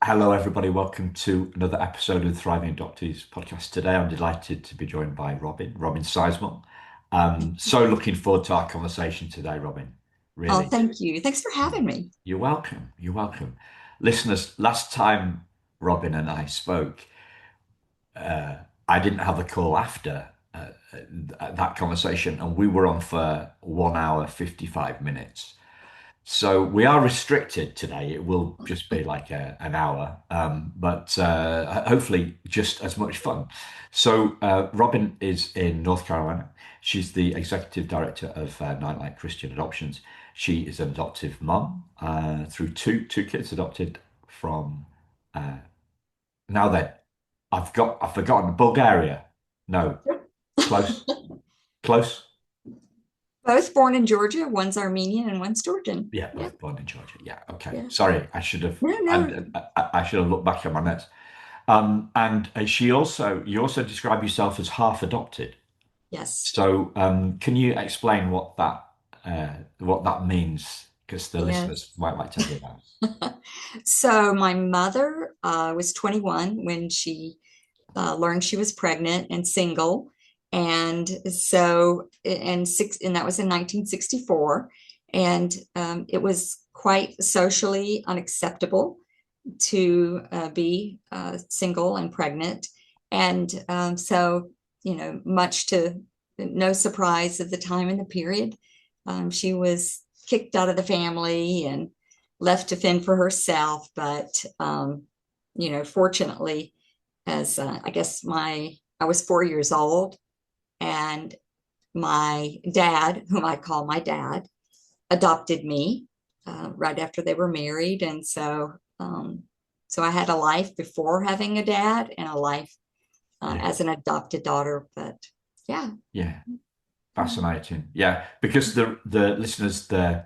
Hello, everybody. Welcome to another episode of the Thriving Adoptees podcast. Today, I'm delighted to be joined by Robin Sizemore. So looking forward to our conversation today, Robin. Oh, Really. thank you. Thanks for having me. You're welcome. You're welcome. Listeners, last time Robin and I spoke, uh, I didn't have a call after that conversation, and we were on for 1 hour, 55 minutes. So we are restricted today. It will just be like an hour, but hopefully just as much fun. So Robin is in North Carolina. She's the executive director of Nightlight Christian Adoptions. She is an adoptive mum through two kids adopted from. Uh, Now then, I've forgotten Bulgaria. No, close, close. Both born in Georgia. One's Armenian and one's Georgian. Yeah, Yeah, both born in Georgia. Yeah, okay. yeah. Sorry, I should have. No, no. I should have looked back at my notes. And you also describe yourself as half adopted. Yes, So, can you explain what that means? Because the listeners yes. might like to hear that. So my mother was 21 when she learned she was pregnant and single, and and that was in 1964, and it was quite socially unacceptable to be single and pregnant. And much to no surprise at the time in the period, she was kicked out of the family and left to fend for herself. But, fortunately, as I guess I was 4 years old, and my dad, whom I call my dad, adopted me right after they were married. And so I had a life before having a dad and a life Yeah, as an adopted daughter. But yeah. yeah, fascinating. Yeah, because the listeners, the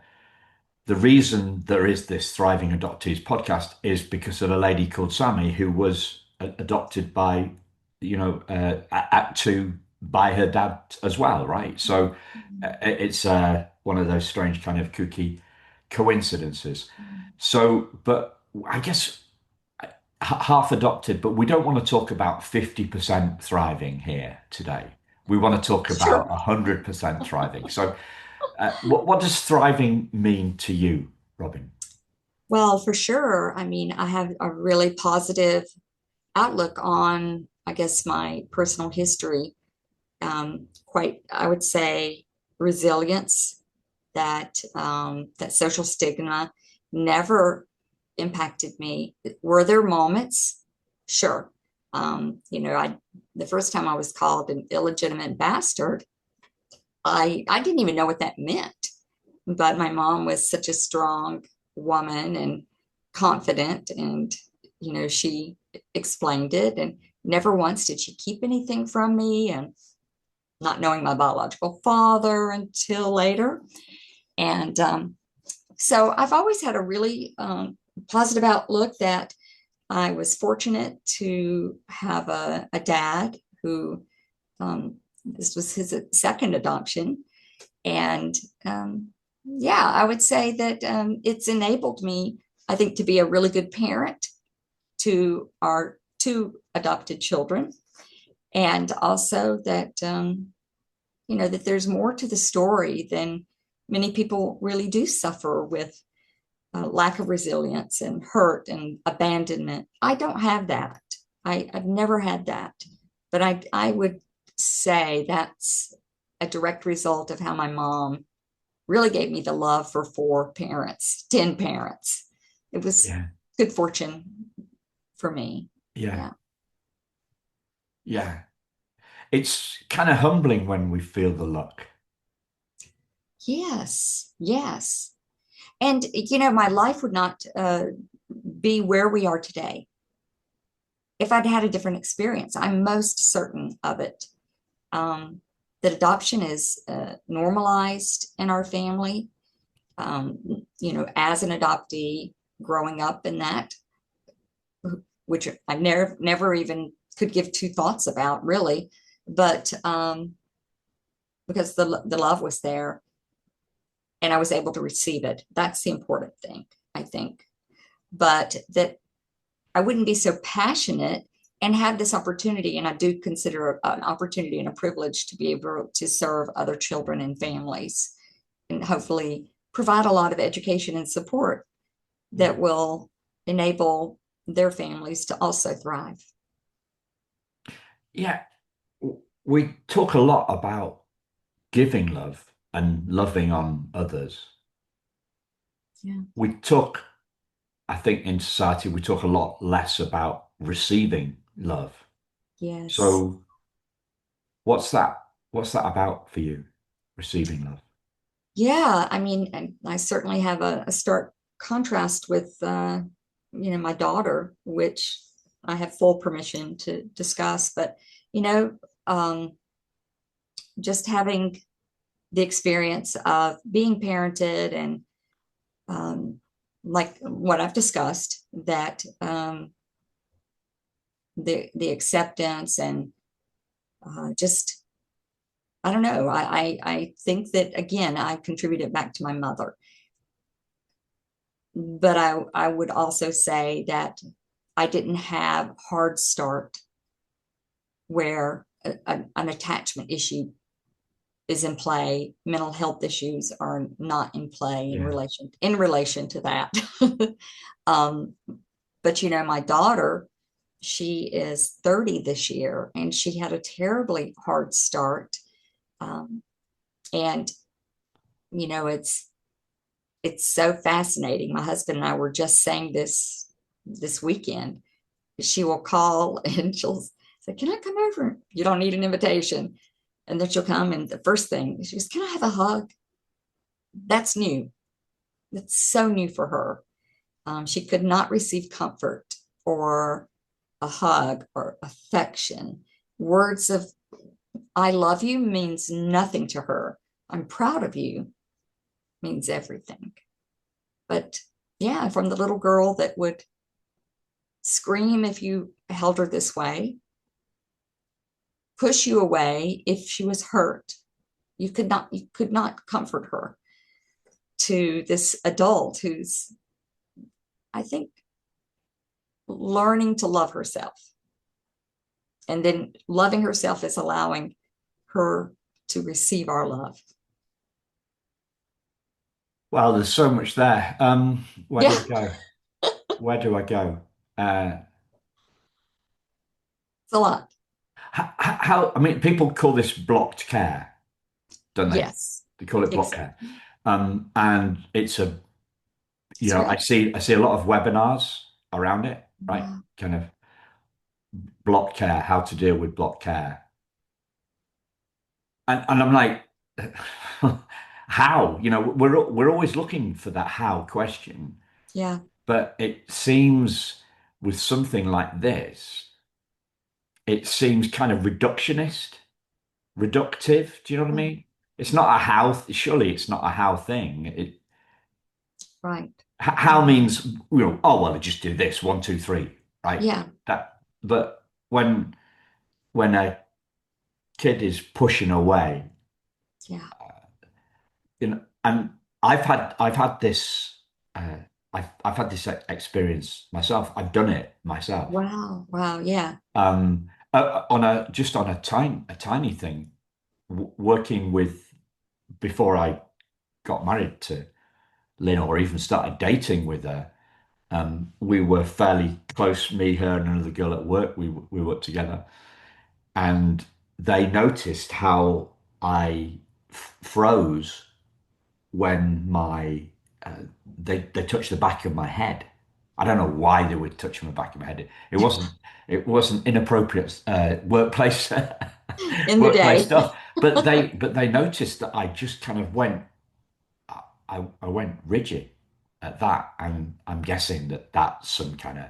reason there is this Thriving Adoptees podcast is because of a lady called Sammy who was adopted by, by her dad as well, right? So it's one of those strange kind of kooky coincidences. So, but I guess half adopted, but we don't want to talk about 50% thriving here today. We want to talk about Sure. 100% thriving. So, what does thriving mean to you, Robin? Well, for sure. I mean, I have a really positive outlook on, I guess, my personal history. Quite, I would say, resilience. That social stigma never impacted me. Were there moments? Sure. I the first time I was called an illegitimate bastard, I didn't even know what that meant. But my mom was such a strong woman and confident, and she explained it, and never once did she keep anything from me. And not knowing my biological father until later. And so I've always had a really positive outlook that I was fortunate to have a dad who, this was his second adoption. And yeah, I would say that it's enabled me, I think, to be a really good parent to our two adopted children. And also that, that there's more to the story than many people really do suffer with lack of resilience and hurt and abandonment. I don't have that. I've never had that. But I would say that's a direct result of how my mom really gave me the love for four parents, 10 parents. It was Yeah, good fortune for me. yeah, Yeah. yeah. It's kind of humbling when we feel the luck. Yes. Yes. And, my life would not be where we are today if I'd had a different experience. I'm most certain of it. Um, that adoption is normalized in our family. As an adoptee, growing up in that, which I never even could give two thoughts about really, but because the love was there and I was able to receive it. That's the important thing, I think. But that I wouldn't be so passionate and have this opportunity. And I do consider an opportunity and a privilege to be able to serve other children and families and hopefully provide a lot of education and support that will enable their families to also thrive. Yeah, we talk a lot about giving love and loving on others. Yeah. We talk, I think in society, we talk a lot less about receiving love. Yes. So what's that? What's that about for you, receiving love? Yeah. I mean, I certainly have a stark contrast with, my daughter, which I have full permission to discuss. But, you know, um, just having the experience of being parented and like what I've discussed, that the acceptance and just I don't know. I think that again, I contributed back to my mother, but I would also say that I didn't have hard start where an attachment issue is in play. Mental health issues are not in play Yeah. in relation to that. um, but my daughter, she is 30 this year, and she had a terribly hard start. And it's so fascinating. My husband and I were just saying this weekend. She will call and she'll say, "Can I come over?" You don't need an invitation. And then she'll come, and the first thing she goes, "Can I have a hug?" That's new. That's so new for her. She could not receive comfort or a hug or affection. Words of "I love you" means nothing to her. "I'm proud of you" means everything. But yeah, from the little girl that would scream if you held her this way, push you away if she was hurt. You could not comfort her, to this adult who's, I think, learning to love herself. And then loving herself is allowing her to receive our love. Well, there's so much there. Where do Yeah, I go? Where do I go? Uh, it's a lot. I mean, people call this blocked care, don't they? Yes, They call it blocked care. exactly. And it's That's right. I see a lot of webinars around it, right? Yeah, Kind of blocked care, how to deal with blocked care. And I'm like, how? We're always looking for that how question, yeah, but it seems with something like this, it seems kind of reductive. Do you know what I yeah, mean? It's not a how, surely it's not a how thing. right. How means, oh, well, I just do this, one, two, three, right? Yeah, But when a kid is pushing away, yeah. and I've had this, uh, I've had this experience myself. I've done it myself. Wow, wow, yeah, On a tiny thing, working with before I got married to Lynn or even started dating with her. We were fairly close, me, her, and another girl at work. We worked together, and they noticed how I froze when they touched the back of my head. I don't know why they would touch my back of my head. It wasn't inappropriate workplace in the workplace day. stuff, but they noticed that I just kind of I went rigid at that, and I'm guessing that that's some kind of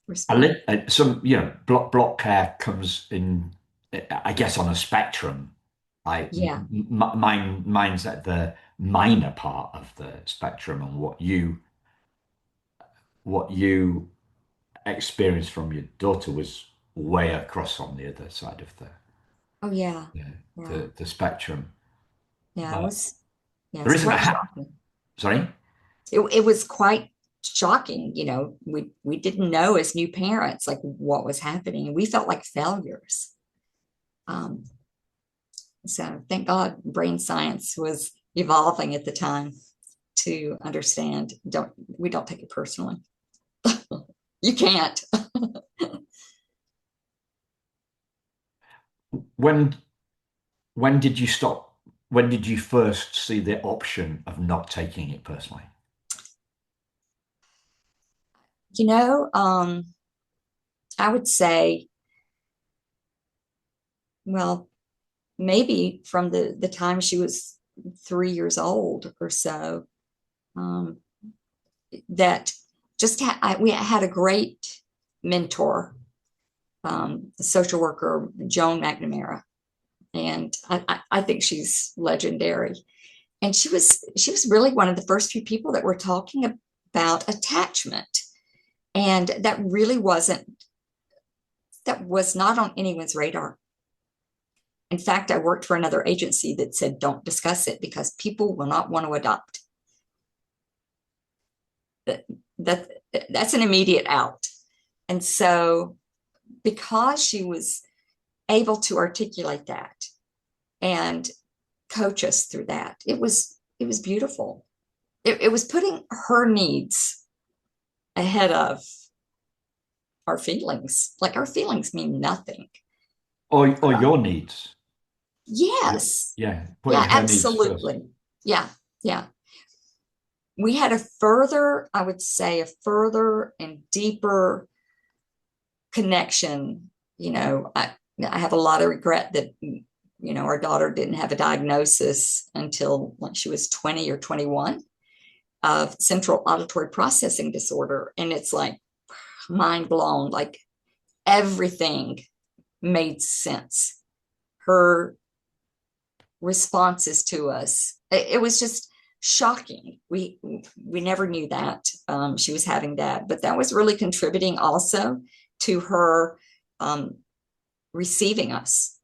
Respond. some block care comes in, I guess, on a spectrum. Yeah. Mine's at the minor part of the spectrum, and what you experienced from your daughter was way across on the other side of Oh, yeah. the Yeah. the spectrum. Yeah. It But was, yeah, there it's isn't a quite shocking. sorry. It was quite shocking. We didn't know as new parents like what was happening. We felt like failures. Um, so thank God brain science was evolving at the time to understand. We don't take it personally. You can't. When when did you stop? When did you first see the option of not taking it personally? You know, I would say, well, maybe from the time she was 3 years old or so. Um, that we had a great mentor, the social worker Joan McNamara, and I think she's legendary. And she was really one of the first few people that were talking about attachment, and that was not on anyone's radar. In fact, I worked for another agency that said don't discuss it because people will not want to adopt. That that that's an immediate out. And so because she was able to articulate that and coach us through that, it was beautiful. It was putting her needs ahead of our feelings. Like our feelings mean nothing. Or your needs? Yes. Yeah, putting Yeah, her needs first. absolutely. Yeah. Yeah. We had I would say, a further and deeper connection. I have a lot of regret that, our daughter didn't have a diagnosis until like she was 20 or 21 of central auditory processing disorder. And it's like mind blown, like everything made sense. Her responses to us, it was just shocking. We never knew that she was having that, but that was really contributing also to her receiving us.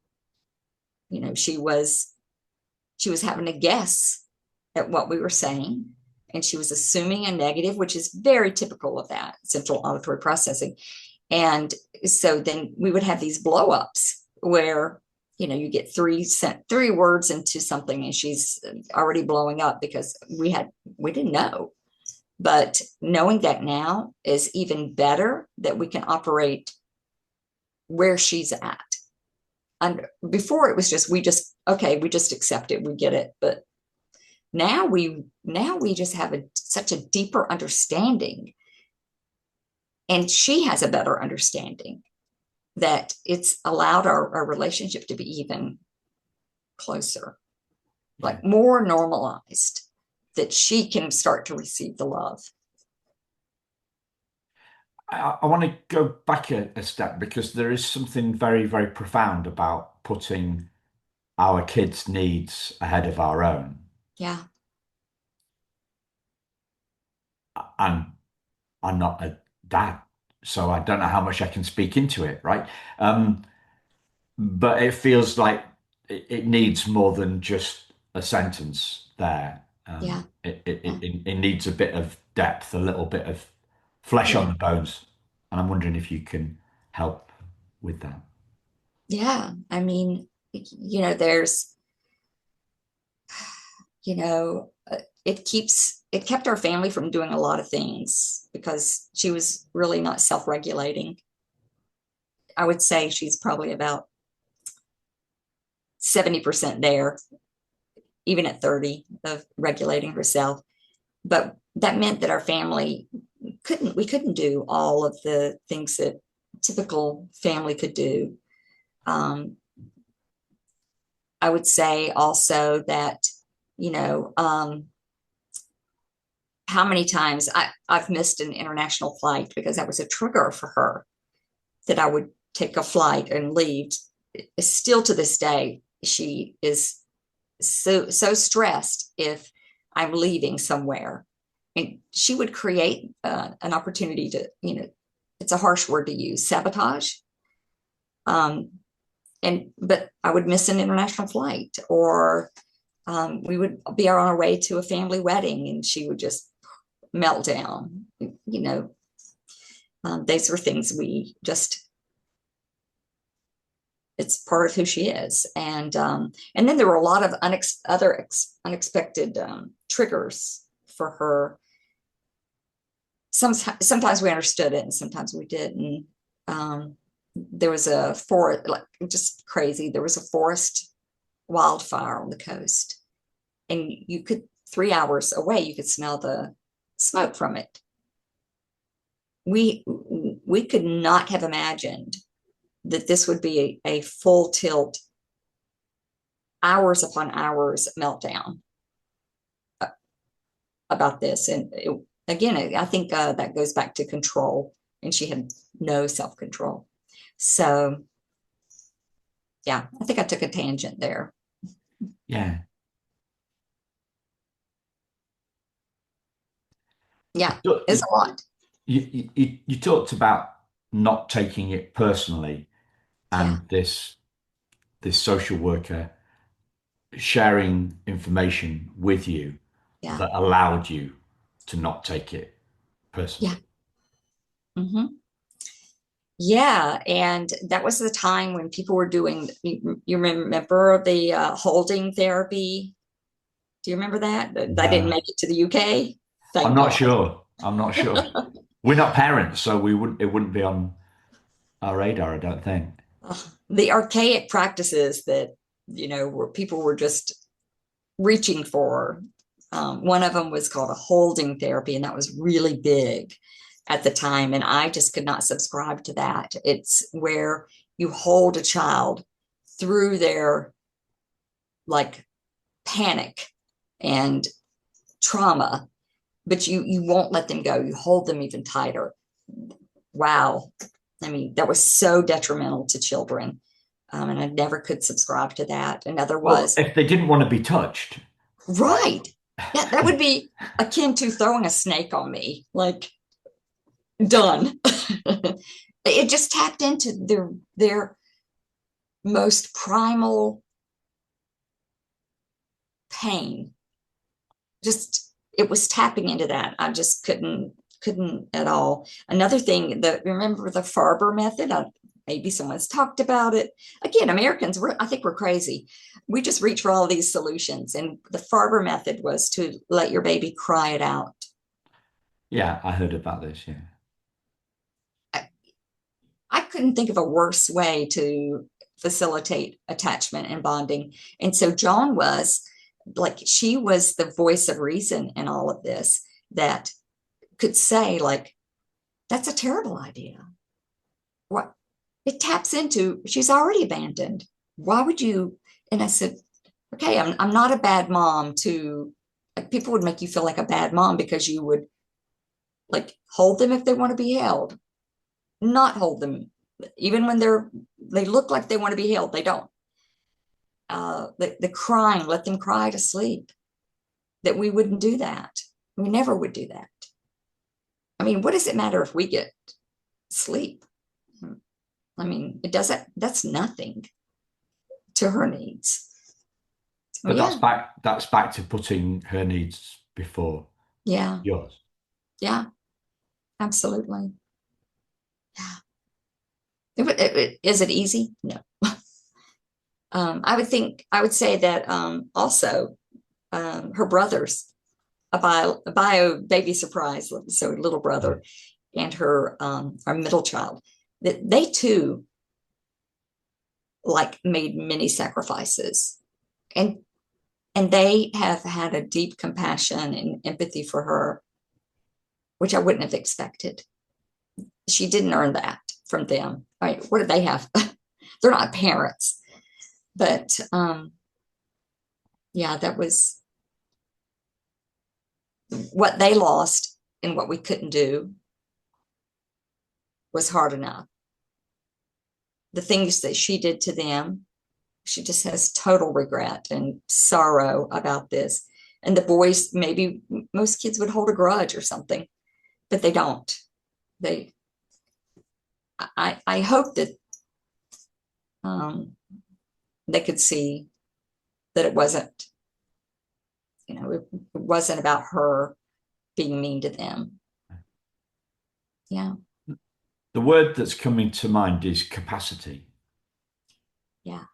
She was having to guess at what we were saying, and she was assuming a negative, which is very typical of that central auditory processing. And so then we would have these blow ups where you get three words into something and she's already blowing up because we didn't know. But knowing that now is even better, that we can operate where she's at. And before it was just we just accept it, we get it. But now we just have such a deeper understanding, and she has a better understanding, that it's allowed our relationship to be even closer, Yeah. like more normalized, that she can start to receive the love. I want to go back a step because there is something very, very profound about putting our kids' needs ahead of our own. Yeah. And I'm not a dad, so I don't know how much I can speak into it, right? Um, but it feels like it needs more than just a sentence there. Yeah. Yeah. It needs a bit of depth, a little bit of flesh on Yeah. the bones. And I'm wondering if you can help with that. Yeah. I mean, there's, you know, it kept our family from doing a lot of things because she was really not self-regulating. I would say she's probably about 70% there, even at 30, of regulating herself. But that meant that our family we couldn't do all of the things that typical family could do. Um, I would say also that, you know, how many times I've missed an international flight because that was a trigger for her, that I would take a flight and leave. Still to this day, she is so stressed if I'm leaving somewhere. And she would create an opportunity to, it's a harsh word to use, sabotage. Um, but I would miss an international flight, or we would be on our way to a family wedding and she would just melt down. these were things we just, it's part of who she is. And then there were a lot of unexpected triggers for her. Sometimes we understood it and sometimes we didn't. There was a forest, like just crazy. There was a forest wildfire on the coast, and you could 3 hours away, you could smell the smoke from it. We could not have imagined that this would be a full tilt, hours upon hours meltdown about this. And again, I think that goes back to control, and she had no self-control. So yeah, I think I took a tangent there. Yeah. Yeah, You, it's a lot. you talked about not taking it personally, Yeah, and this social worker sharing information with you yeah, that allowed you to not take it yeah. personally. Hmm. Yeah, and that was the time when people were doing, you remember the holding therapy? Do you remember that? That didn't No, make it to the UK. I'm Thank not God. sure. I'm not sure. We're not parents, so we wouldn't. It wouldn't be on our radar, I don't think. The archaic practices that, where people were just reaching for. One of them was called a holding therapy, and that was really big at the time. And I just could not subscribe to that. It's where you hold a child through their like panic and trauma, but you won't let them go. You hold them even tighter. Wow. I mean, that was so detrimental to children. And I never could subscribe to that. Another Well, was, if they didn't want to be touched, right. Yeah, that would be akin to throwing a snake on me. Like, done. It just tapped into their most primal pain. Just it was tapping into that. I just couldn't at all. Another thing that, remember the Farber method? Maybe someone's talked about it. Again, Americans, I think we're crazy. We just reach for all these solutions. And the Farber method was to let your baby cry it out. yeah, I heard about this. Yeah. I, I couldn't think of a worse way to facilitate attachment and bonding. And so Joan was like, she was the voice of reason in all of this, that could say, like, that's a terrible idea. What it taps into, she's already abandoned. Why would you? And I said, okay, I'm not a bad mom to, like, people would make you feel like a bad mom because you would like hold them if they want to be held, not hold them even when they look like they want to be held, they don't. The crying, let them cry to sleep. That we wouldn't do that. We never would do that. I mean, what does it matter if we get sleep? I mean, it doesn't, that's nothing to her needs. So, But yeah, that's back to putting her needs before yeah, yours. yeah, absolutely. Yeah. Is it easy? No. I would say that also her brothers, a bio baby surprise, so little Yeah. brother and her our middle child, that they too like made many sacrifices, and they have had a deep compassion and empathy for her, which I wouldn't have expected. She didn't earn that from them. I mean, what do they have? They're not parents, but yeah, that was what they lost, and what we couldn't do was hard enough. The things that she did to them, she just has total regret and sorrow about this. And the boys, maybe most kids would hold a grudge or something, but they don't. They, I hope that um, they could see that it wasn't, it wasn't about her being mean to them. Yeah. The word that's coming to mind is capacity, Yeah.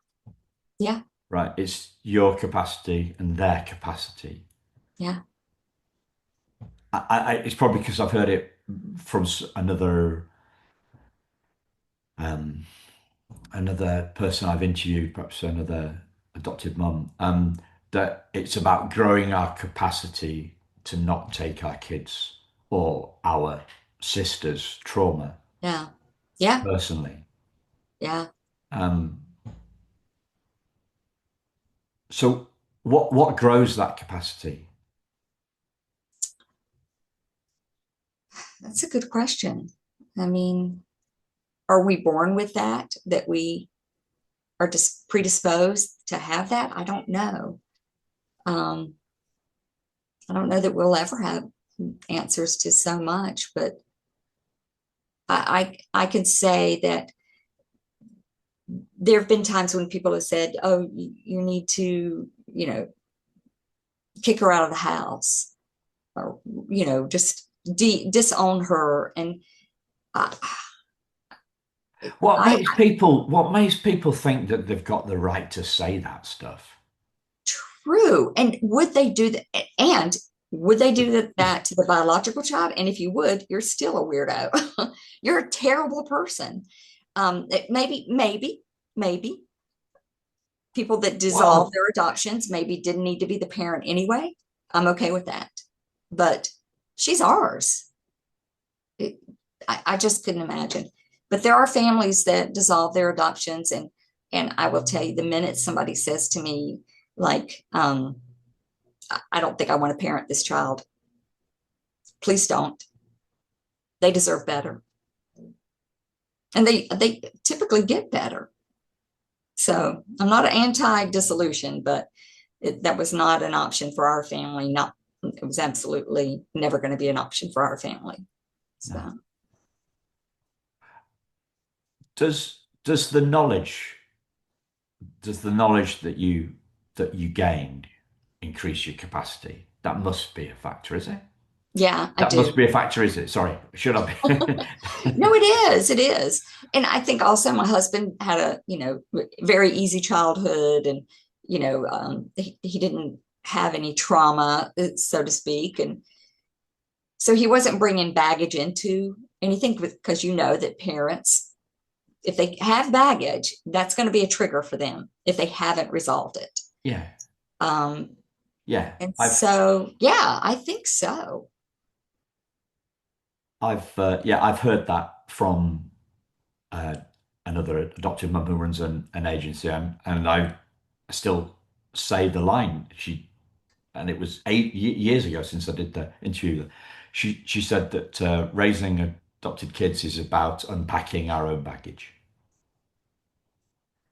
Yeah. right? It's your capacity and their capacity. Yeah. It's probably because I've heard it from another um, another person I've interviewed, perhaps another adopted mum, that it's about growing our capacity to not take our kids or our sisters' trauma Yeah. Yeah. personally. Yeah. Um, so what grows that capacity? That's a good question. I mean, are we born with that, that we are just predisposed to have that? I don't know. Um, I don't know that we'll ever have answers to so much, but I can say that there have been times when people have said, "Oh, you need to, kick her out of the house, or just disown her." And I, What I makes people think that they've got the right to say that stuff? true. And would they do that? And would they do that to the biological child? And if you would, you're still a weirdo. You're a terrible person. Maybe people that dissolve Well, their adoptions maybe didn't need to be the parent anyway. I'm okay with that. But she's ours. It, I just couldn't imagine. But there are families that dissolve their adoptions, and I will tell you, the minute somebody says to me, like, I don't think I want to parent this child, please don't. They deserve better. And they typically get better. So I'm not an anti-dissolution, but that was not an option for our family. Not It was absolutely never going to be an option for our family. no. So Does the knowledge that you gained increase your capacity? That must be a factor, is it? yeah, I That must do. be a factor, is it? Sorry, should I be? No, it is. It is. And I think also my husband had a, very easy childhood, and, he didn't have any trauma, so to speak. And so he wasn't bringing baggage into anything, because that parents, if they have baggage, that's going to be a trigger for them if they haven't resolved it. Yeah, Um, yeah. and I've so, yeah, I think so. I've heard that from uh, another adoptive mum who runs an agency, and I still say the line. And it was 8 years ago since I did the interview. She said that raising adopted kids is about unpacking our own baggage.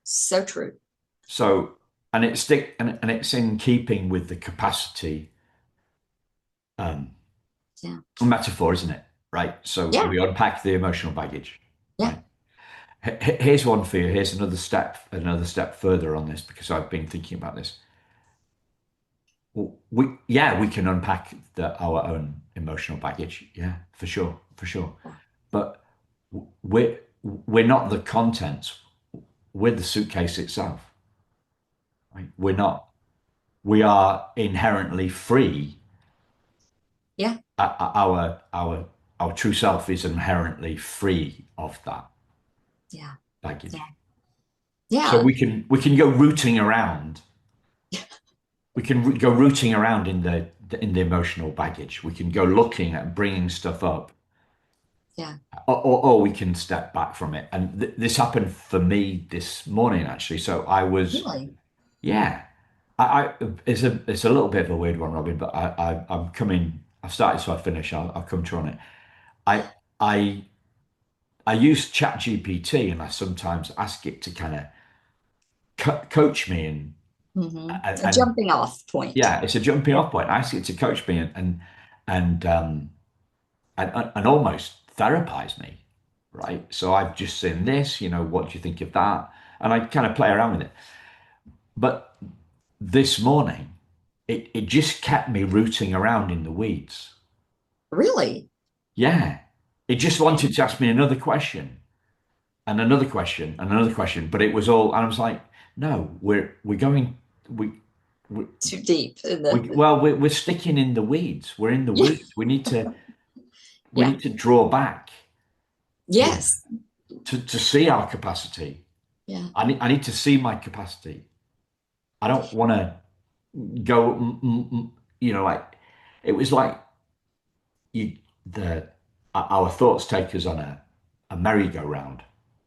So true. So, and it's in keeping with the capacity um, Yeah. metaphor, isn't it? Right. So Yeah. we unpack the emotional baggage. Yeah. Right. Here's one for you. Here's another step further on this because I've been thinking about this. Well, we can unpack our own emotional baggage. Yeah, for sure, for sure. But we're not the contents. We're the suitcase itself. Right? We're not. We are inherently free. Yeah. Our true self is inherently free of that Yeah. baggage. Yeah. So Yeah. we can go rooting around. We can go rooting around in the emotional baggage. We can go looking at bringing stuff up, Yeah. or we can step back from it. And this happened for me this morning actually. So I was, Really. yeah, it's a little bit of a weird one, Robin, but I'm coming. I've started, so I finish. I'll come to on it. I I I use ChatGPT, and I sometimes ask it to kind of coach me A and jumping off point. yeah, it's a jumping Yeah. off point. I ask it to coach me and almost therapize me, right? So I've just seen this, what do you think of that? And I kind of play around with it. But this morning, it just kept me rooting around in the weeds. Really? Yeah. it just wanted to ask me another question and another question and another question, but it was all, and I was like, no, we're going, we, we, Too deep in the we're sticking in the weeds. We're in the yeah, weeds. We yeah, need to draw back, you know, yes, to see our capacity. yeah, I need to see my capacity. I don't want to go, like it was like you the our thoughts take us on a merry-go-round,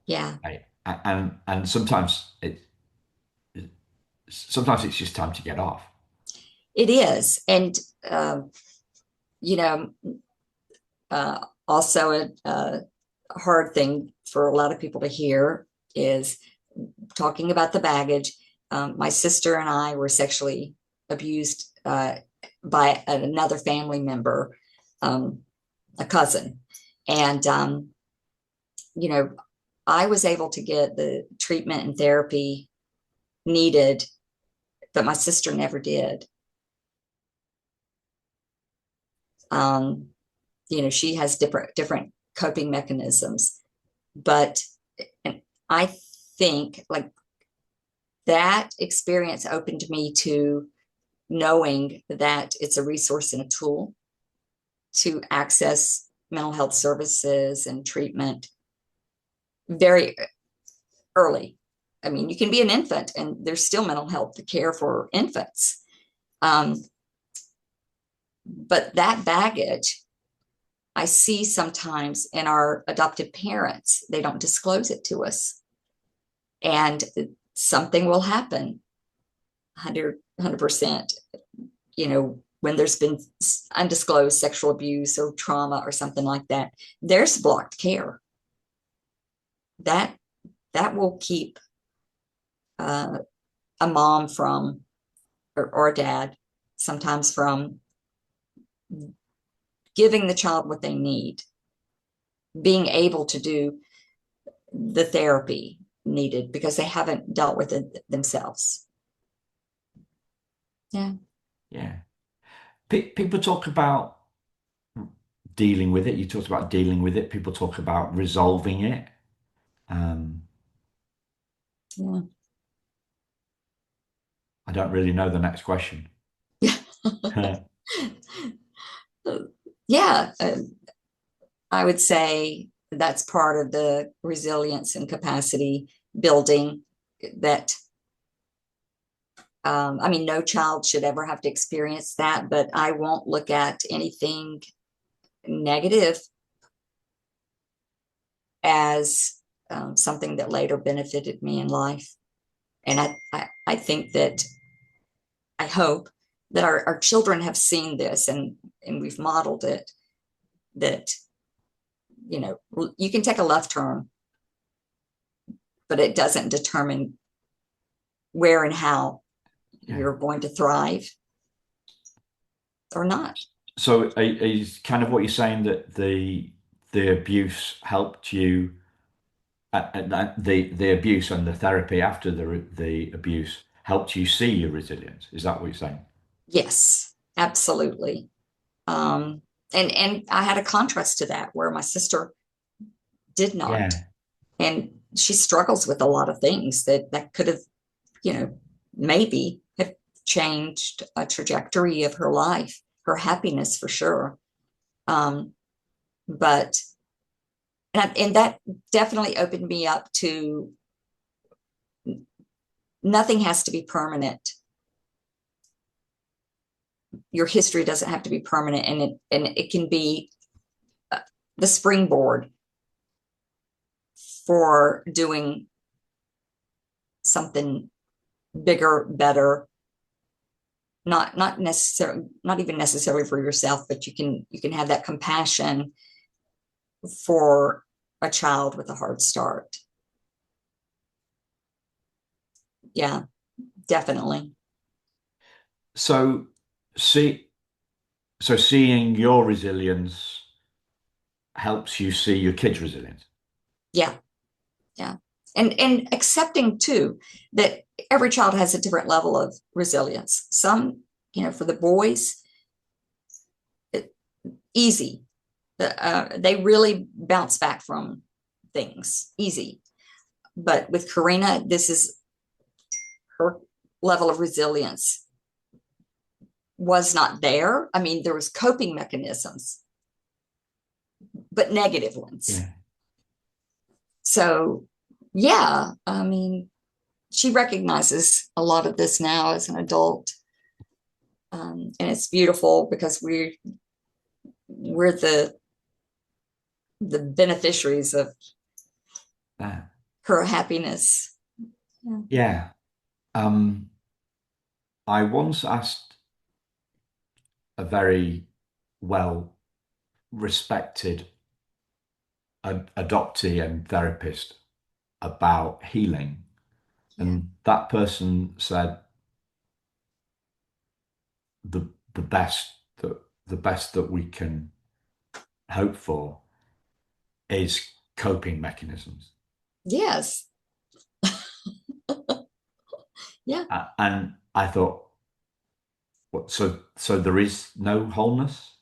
yeah. right? And sometimes it's just time to get off. It is, and you know, also a hard thing for a lot of people to hear is talking about the baggage. My sister and I were sexually abused by another family member, a cousin. And, you know, I was able to get the treatment and therapy needed, but my sister never did. Um, she has different coping mechanisms, but I think like that experience opened me to knowing that it's a resource and a tool to access mental health services and treatment very early. I mean, you can be an infant and there's still mental health care for infants. Um, but that baggage, I see sometimes in our adoptive parents, they don't disclose it to us. And something will happen 100%, when there's been undisclosed sexual abuse or trauma or something like that, there's blocked care. That that will keep uh, a mom from or a dad sometimes from giving the child what they need, being able to do the therapy needed because they haven't dealt with it themselves. Yeah. Yeah. People talk about dealing with it. You talked about dealing with it. People talk about resolving it. Um, Yeah. I don't really know the next question. Yeah. I would say that's part of the resilience and capacity building that I mean, no child should ever have to experience that, but I won't look at anything negative as something that later benefited me in life. And I think that I hope that our children have seen this and we've modeled it that, you can take a left turn, but it doesn't determine where and how Yeah. you're going to thrive or not. So is kind of what you're saying that the abuse helped you, the abuse and the therapy after the abuse helped you see your resilience. Is that what you're saying? Yes, absolutely. Um, and I had a contrast to that where my sister did not, Yeah. and she struggles with a lot of things that could have, you know, maybe have changed a trajectory of her life, her happiness for sure. Um, but and that definitely opened me up to nothing has to be permanent. Your history doesn't have to be permanent, and it can be the springboard for doing something bigger, better, not even necessarily for yourself, but you can have that compassion for a child with a hard start. Yeah, definitely. So see, so seeing your resilience helps you see your kids' resilience. Yeah, yeah. And accepting too that every child has a different level of resilience. Some, for the boys, it, easy. They really bounce back from things easy. But with Karina, this is her level of resilience was not there. I mean, there was coping mechanisms, but negative ones. Yeah. So, yeah, I mean, she recognizes a lot of this now as an adult, and it's beautiful because we're the beneficiaries of That. her happiness. Yeah. Yeah. Um, I once asked a very well respected adoptee and therapist about healing, Yeah. and that person said the the best that the best that we can hope for is coping mechanisms. Yes. Yeah. And I thought, what, so there is no wholeness?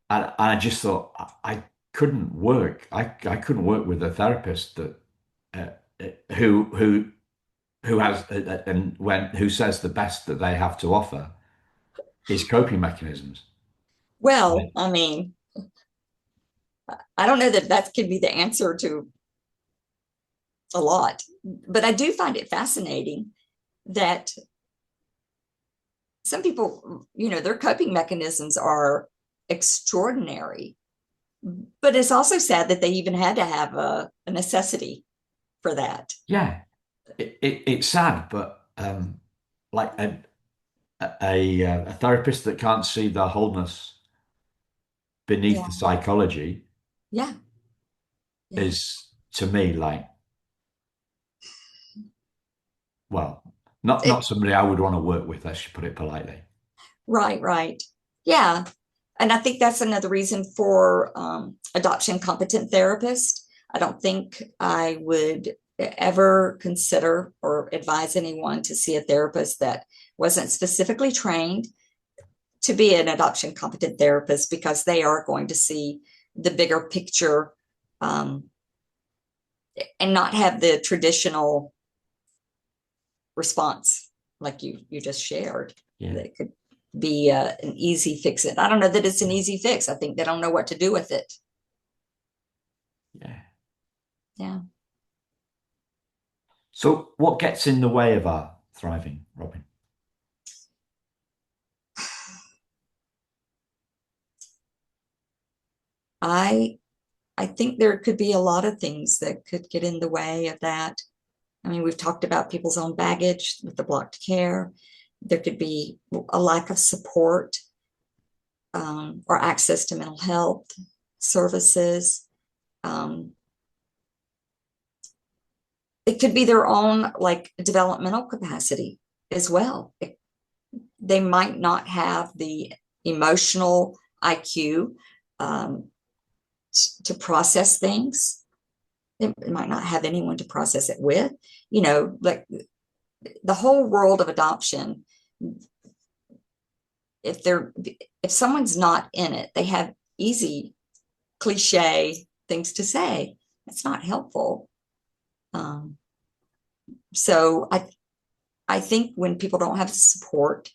And I just thought I couldn't work. I couldn't work with a therapist that who has and when who says the best that they have to offer is coping mechanisms. Well, I mean, I don't know that that could be the answer to a lot, but I do find it fascinating that some people, their coping mechanisms are extraordinary, but it's also sad that they even had to have a necessity for that. Yeah, it's sad, but like a therapist that can't see the wholeness beneath Yeah. the psychology Yeah. Yeah. is to me like, well, not It, somebody I would want to work with, let's put it politely. right. Right. Yeah. And I think that's another reason for adoption competent therapist. I don't think I would ever consider or advise anyone to see a therapist that wasn't specifically trained to be an adoption competent therapist, because they are going to see the bigger picture, um, and not have the traditional response like you just shared. Yeah, That could be an easy fix. It. I don't know that it's an easy fix. I think they don't know what to do with it. yeah. Yeah. So what gets in the way of our thriving, Robin? I I think there could be a lot of things that could get in the way of that. I mean, we've talked about people's own baggage with the blocked care. There could be a lack of support, or access to mental health services. Um, it could be their own like developmental capacity as well. They might not have the emotional IQ, um, to process things. They might not have anyone to process it with. Like the whole world of adoption, if someone's not in it, they have easy cliche things to say. It's not helpful. Um, so I think when people don't have support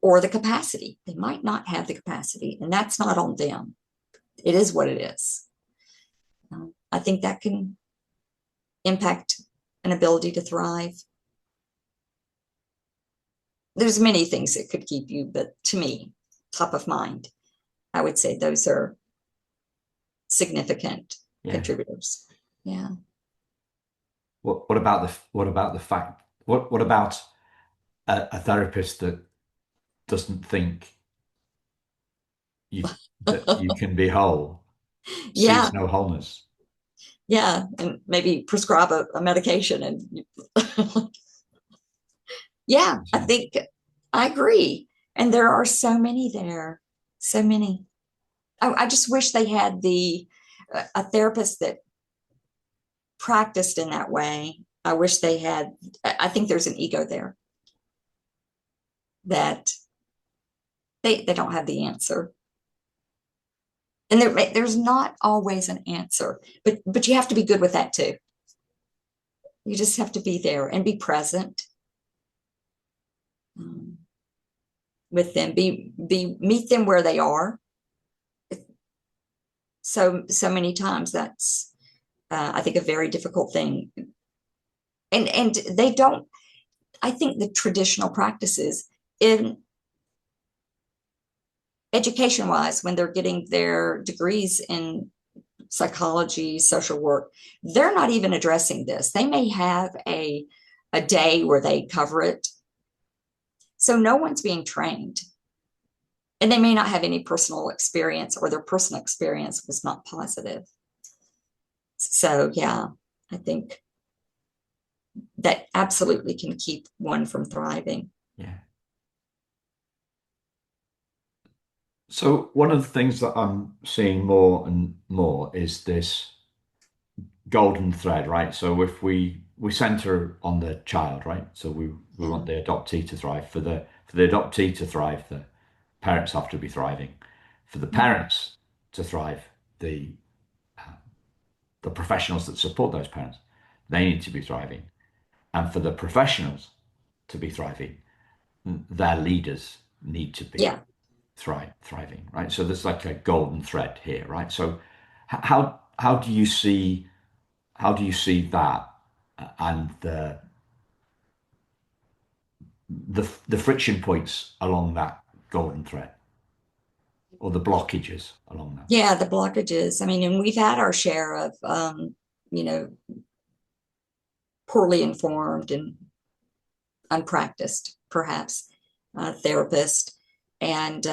or the capacity, they might not have the capacity, and that's not on them. It is what it is. I think that can impact an ability to thrive. There's many things that could keep you, but to me, top of mind, I would say those are significant Yeah. contributors. Yeah. What about the fact what about a therapist that doesn't think you that you can be whole, Yeah. sees no wholeness? Yeah. And maybe prescribe a medication. And yeah, I think I agree. And there are so many there, so many. I just wish they had a therapist that practiced in that way. I wish they had. I think there's an ego there that They don't have the answer. And there's not always an answer, but you have to be good with that too. You just have to be there and be present um, with them. Be meet them where they are. So many times that's I think a very difficult thing. And they don't. I think the traditional practices in education wise, when they're getting their degrees in psychology, social work, they're not even addressing this. They may have a day where they cover it. So no one's being trained. And they may not have any personal experience, or their personal experience was not positive. So yeah, I think that absolutely can keep one from thriving. Yeah. So one of the things that I'm seeing more and more is this golden thread, right? So if we center on the child, right? So we Yeah. want the adoptee to thrive. For the adoptee to thrive, the parents have to be thriving. For the parents to thrive, the the professionals that support those parents, they need to be thriving. And for the professionals to be thriving, their leaders need to be Yeah. thriving, right? So there's like a golden thread here, right? So how do you see that and the friction points along that golden thread or the blockages along that? Yeah, the blockages. I mean, and we've had our share of, you know, poorly informed and unpracticed, perhaps, therapist. And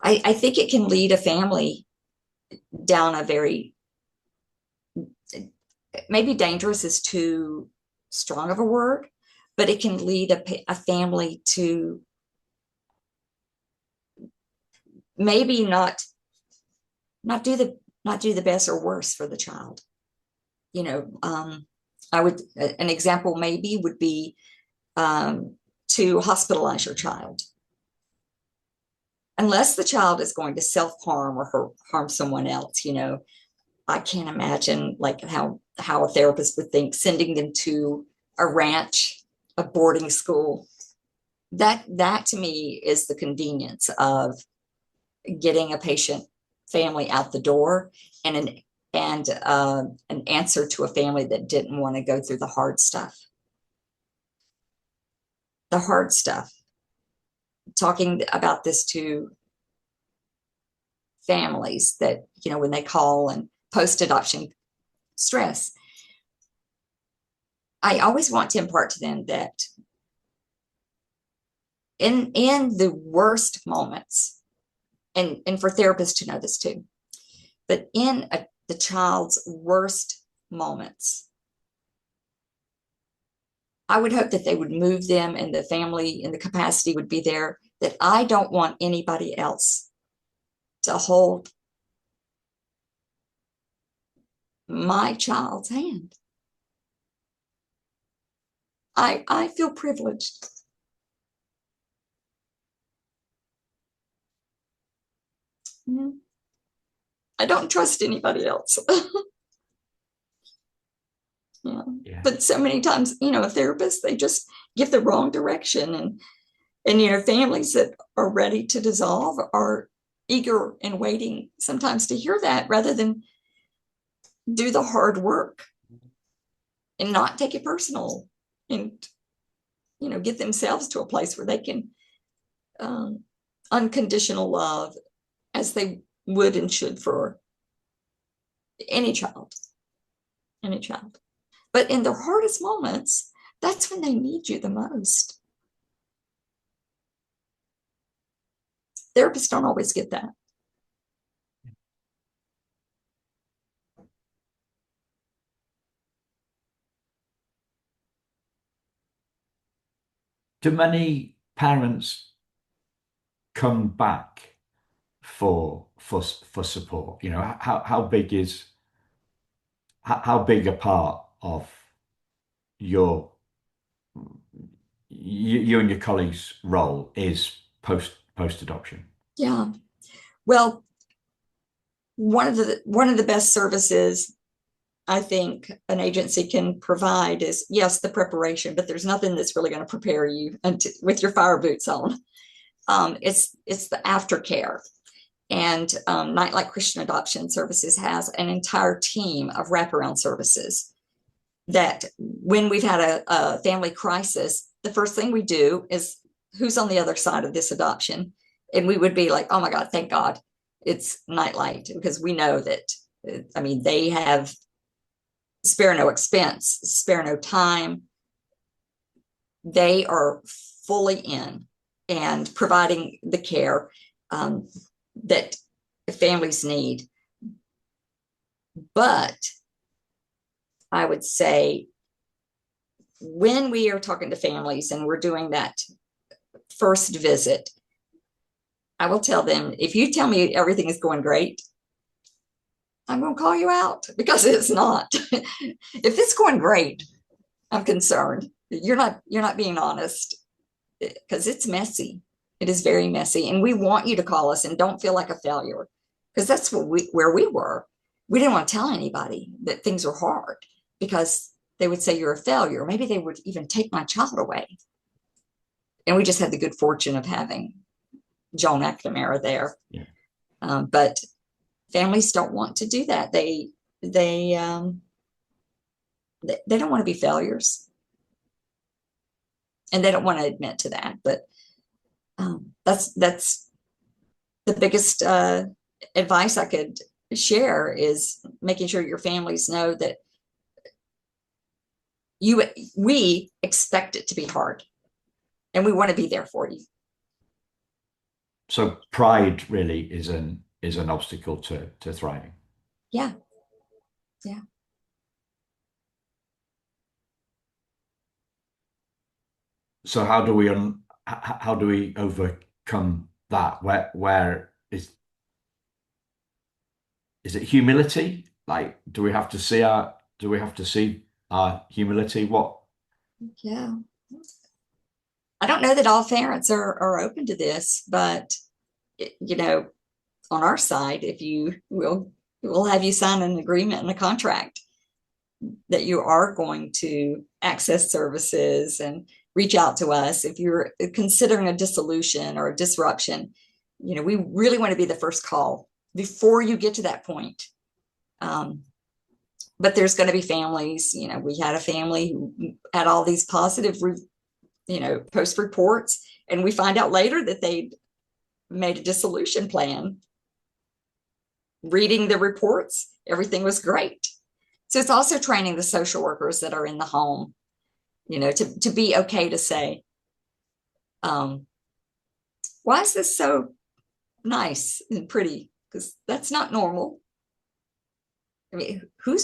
I think it can lead a family down a very, maybe dangerous is too strong of a word, but it can lead a family to maybe not do the not do the best or worse for the child. You know, I would an example maybe would be to hospitalize your child. Unless the child is going to self-harm or harm someone else, I can't imagine like how a therapist would think sending them to a ranch, a boarding school. That to me is the convenience of getting a patient family out the door, and an answer to a family that didn't want to go through the hard stuff. The hard stuff. Talking about this to families that when they call and post adoption stress, I always want to impart to them that in the worst moments, and for therapists to know this too, but the child's worst moments, I would hope that they would move them and the family and the capacity would be there, that I don't want anybody else to hold my child's hand. I feel privileged. Yeah. I don't trust anybody else. Yeah. Yeah, But so many times, therapists, they just give the wrong direction, and families that are ready to dissolve are eager and waiting sometimes to hear that, rather than do the hard work and not take it personal, and get themselves to a place where they can um, unconditional love as they would and should for any child, any child. But in their hardest moments, that's when they need you the most. Therapists don't always get that. do many parents come back for support? How big is how big a part of your you and your colleagues' role is post adoption. Yeah. Well, one of the best services I think an agency can provide is, yes, the preparation, but there's nothing that's really going to prepare you with your fire boots on. It's the aftercare. And Nightlight Christian Adoption Services has an entire team of wraparound services that when we've had a family crisis, the first thing we do is who's on the other side of this adoption? And we would be like, oh my God, thank God it's Nightlight, because we know that, I mean, they have spare no expense, spare no time. They are fully in and providing the care that families need. But I would say when we are talking to families and we're doing that first visit, I will tell them, if you tell me everything is going great, I'm going to call you out, because it's not. If it's going great, I'm concerned. You're not being honest, because it's messy. It is very messy. And we want you to call us and don't feel like a failure, because that's where we were. We didn't want to tell anybody that things were hard, because they would say you're a failure. Maybe they would even take my child away. And we just had the good fortune of having Joan McNamara there. Yeah. But families don't want to do that. They don't want to be failures, and they don't want to admit to that. But that's the biggest advice I could share, is making sure your families know that we expect it to be hard, and we want to be there for you. So pride really is an obstacle to thriving. Yeah, yeah. So how do we overcome that? Where is it humility? Like, do we have to see our humility? What? Yeah. I don't know that all parents are open to this, but you know, on our side, if you will, we'll have you sign an agreement and a contract that you are going to access services and reach out to us if you're considering a dissolution or a disruption. You know, we really want to be the first call before you get to that point. But there's going to be families. You know, we had a family who had all these positive, post reports, and we find out later that they made a dissolution plan. Reading the reports, everything was great. So it's also training the social workers that are in the home, to be okay to say, why is this so nice and pretty? Because that's not normal. I mean, who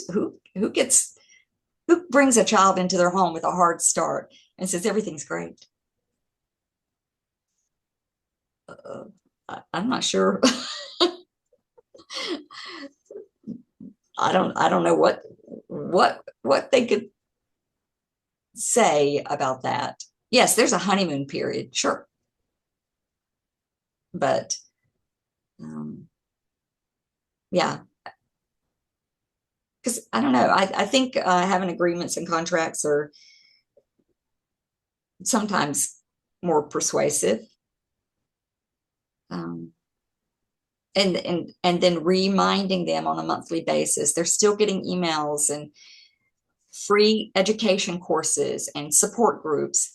brings a child into their home with a hard start and says everything's great? I'm not sure. I don't know what they could say about that. Yes, there's a honeymoon period, sure, but yeah, because I don't know. I think having agreements and contracts are sometimes more persuasive. And then reminding them on a monthly basis. They're still getting emails and free education courses and support groups,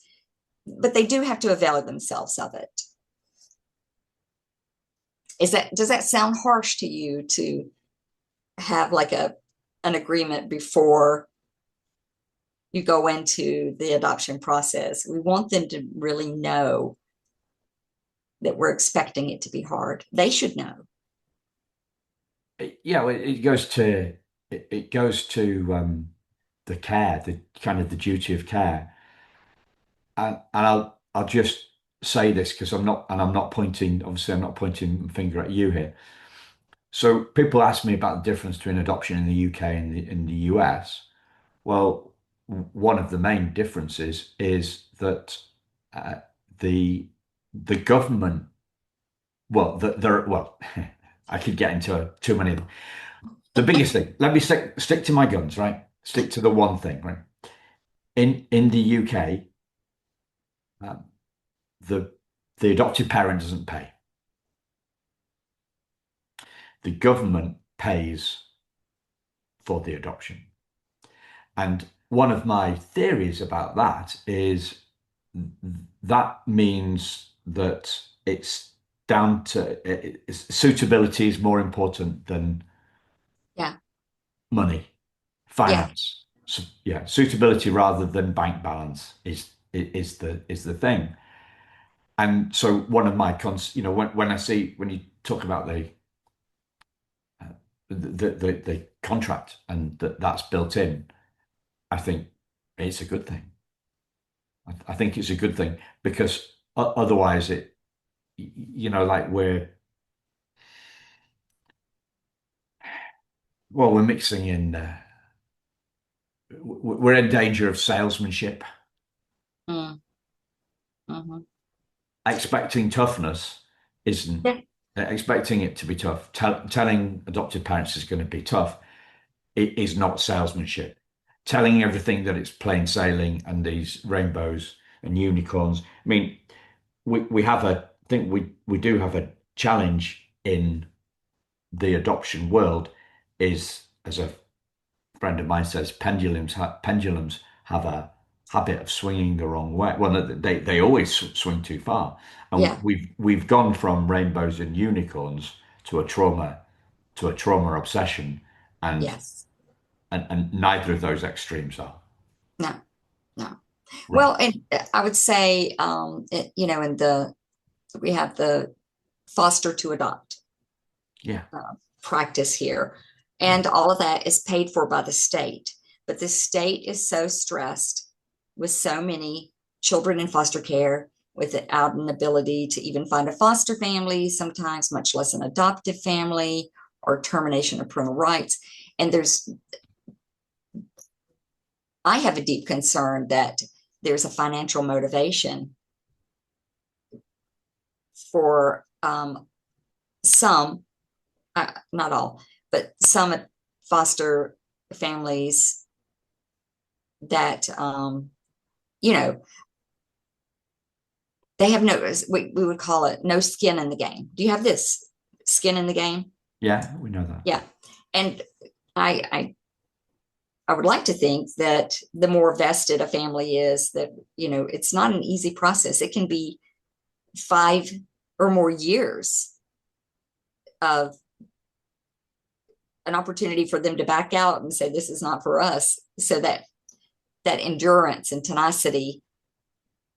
but they do have to avail themselves of it. Does that sound harsh to you, to have like an agreement before you go into the adoption process? We want them to really know that we're expecting it to be hard. They should know. Yeah, well, it goes to the care, the kind of the duty of care, and I'll just say this because I'm not pointing. Obviously, I'm not pointing a finger at you here. So people ask me about the difference between adoption in the UK and in the US. Well, one of the main differences is that uh, the the government, well, well, I could get into too many of them. The biggest thing, let me stick to my guns, right? Stick to the one thing, right? In the UK, um, the the adoptive parent doesn't pay. The government pays for the adoption. And one of my theories about that is that means that it's down to suitability is more important than Yeah. money, Yeah. finance. So, yeah, suitability rather than bank balance is the thing. And so one of my when I see when you talk about uh, the contract and that's built in, I think it's a good thing. I think it's a good thing because otherwise like we're mixing in, we're in danger of salesmanship, Mm, mhm. expecting toughness isn't, Yeah. expecting it to be tough, telling adoptive parents is going to be tough. It is not salesmanship. Telling everything that it's plain sailing and these rainbows and unicorns. I mean, we have I think we do have a challenge in the adoption world is, as a friend of mine says, pendulums have a habit of swinging the wrong way. Well, they always swing too far, and Yeah. we've gone from rainbows and unicorns to a trauma obsession, and Yes. and neither of those extremes are No, no. right. Well, and I would say, in we have the foster to adopt Yeah, practice here, yeah, and all of that is paid for by the state. But the state is so stressed with so many children in foster care without an ability to even find a foster family, sometimes much less an adoptive family or termination of parental rights. And I have a deep concern that there's a financial motivation for some, not all, but some foster families that, you know, they have no, we would call it no skin in the game. Do you have this skin in the game? yeah. We know that. Yeah. And I, I, I would like to think that the more vested a family is, that, it's not an easy process. It can be 5 or more years of an opportunity for them to back out and say, this is not for us. So that endurance and tenacity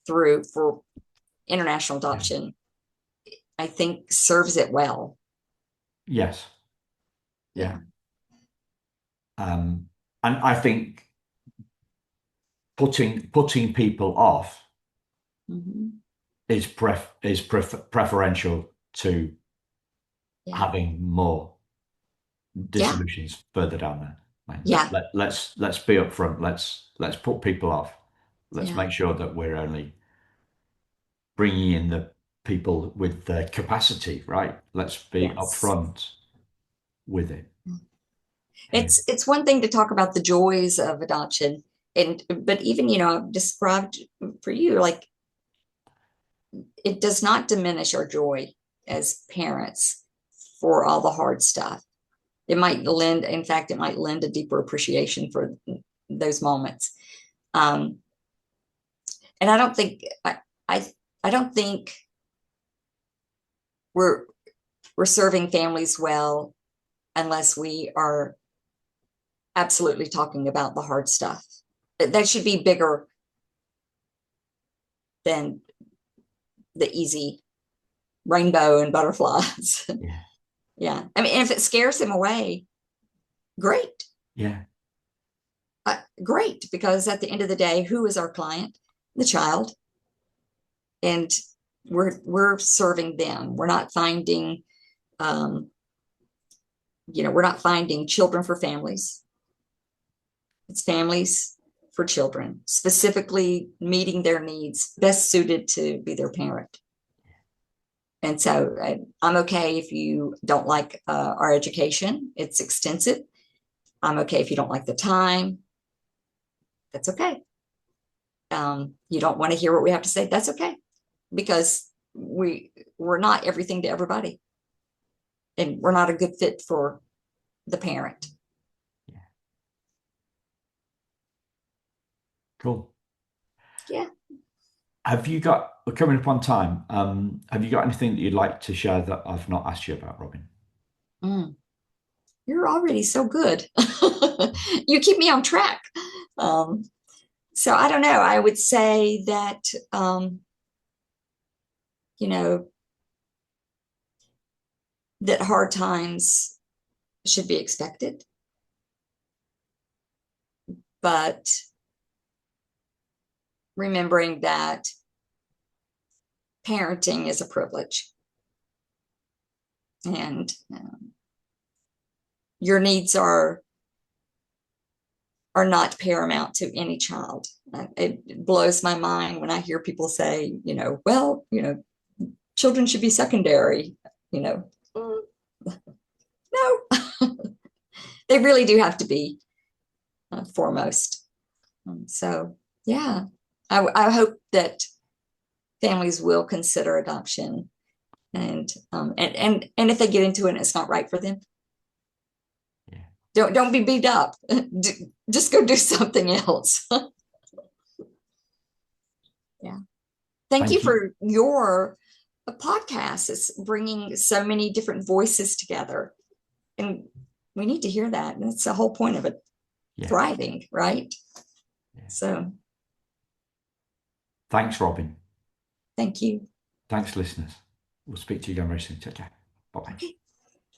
through for international Yeah. adoption, I think serves it well. Yes. Yeah. Yeah. And I think putting people off Mhm. is preferential to Yeah. having more Yeah. dissolutions further down there. Like, Yeah. let's be upfront. Let's put people off. Let's Yeah. make sure that we're only bringing in the people with the capacity, right? Let's be Yes. upfront with it. Yeah. It's one thing to talk about the joys of adoption, but even, I've described for you, like, it does not diminish our joy as parents for all the hard stuff. In fact, it might lend a deeper appreciation for those moments. Um, and I, I don't think we're we're serving families well unless we are absolutely talking about the hard stuff. That should be bigger than the easy rainbow and butterflies. Yeah. Yeah. I mean, if it scares them away, great. Yeah. Great. Because at the end of the day, who is our client? The child. And we're serving them. Um, we're not finding children for families. It's families for children, specifically meeting their needs, best suited to be their parent. And so I'm okay if you don't like our education, it's extensive. I'm okay if you don't like the time, that's okay. You don't want to hear what we have to say, that's okay, because we're not everything to everybody, and we're not a good fit for the parent. Yeah. Cool. Yeah. We're coming up on time. Have you got anything that you'd like to share that I've not asked you about, Robin? Mm, you're already so good. You keep me on track. Um, so I don't know. I would say that, you know, that hard times should be expected, but remembering that parenting is a privilege, and your needs are not paramount to any child. It blows my mind when I hear people say, well, children should be secondary. You know, no, they really do have to be foremost. So, yeah, I hope that families will consider adoption, and if they get into it and it's not right for them, Yeah. don't be beat up. Just go do something else. Yeah. Thank you Thank you. for your podcast. It's bringing so many different voices together, and we need to hear that. And that's the whole point of it, Yeah. thriving, right? Yeah. So, Thanks, Robin. thank you. Thanks, listeners. We'll speak to you again very soon. Take care. Bye bye. Okay.